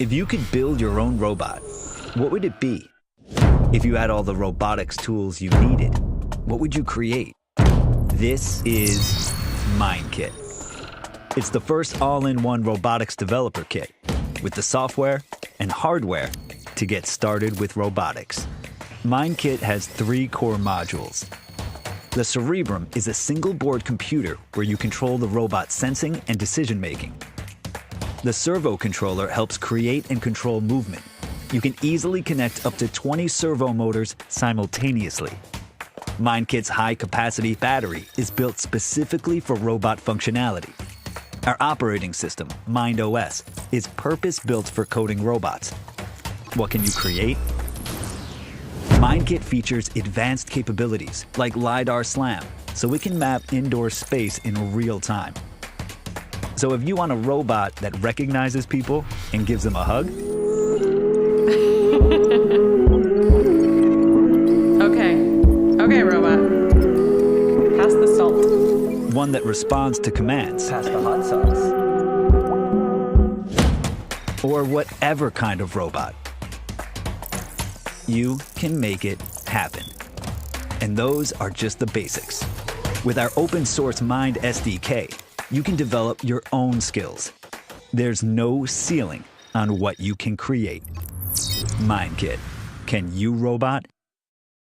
If you could build your own robot, what would it be? If you had all the robotics tools you needed, what would you create? This is Mind Kit. It's the first all-in-one robotics developer kit with the software and hardware to get started with robotics. Mind Kit has 3 core modules. The Cerebrum is a single-board computer where you control the robot's sensing and decision-making. The servo controller helps create and control movement. You can easily connect up to 20 servo motors simultaneously. MindKit's high-capacity battery is built specifically for robot functionality. Our operating system, MindOS, is purpose-built for coding robots. What can you create? MindKit features advanced capabilities like LiDAR SLAM, so it can map indoor space in real time. So if you want a robot that recognizes people and gives them a hug, Okay, robot. Pass the salt. one that responds to commands, Pass the hot sauce. or whatever kind of robot, you can make it happen. And those are just the basics. With our open source Mind SDK, you can develop your own skills. There's no ceiling on what you can create. Mind Kit. Can you robot?